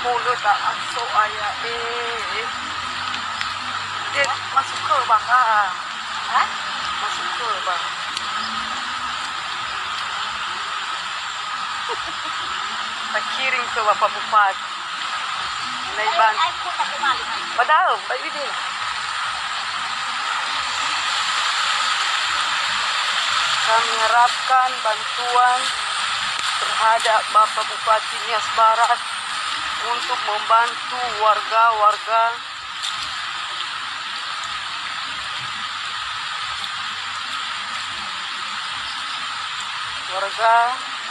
mulut tak masuk ayah dia masuk ke bang masuk ke bang tak kirim ke Bapak Bupati Naiban padahal baik dia kami harapkan bantuan terhadap Bapak Bupati Nias Barat untuk membantu warga-warga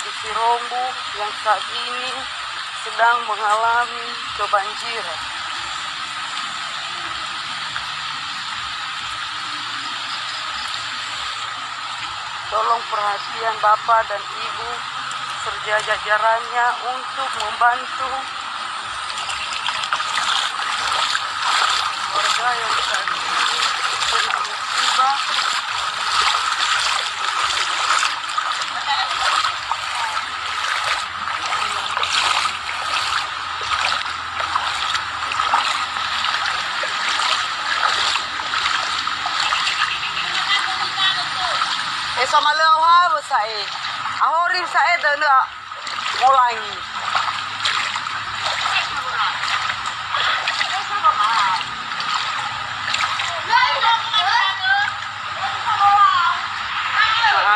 di Sirombo yang saat ini sedang mengalami kebanjiran. Tolong perhatian Bapak dan Ibu serta jajarannya untuk membantu warga yang saat ini kena musibah. Sama leo harus saya, ahorim saya dah mulai.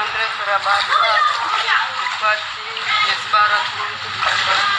Andre Surabaya, Bupati Nias Barat untuk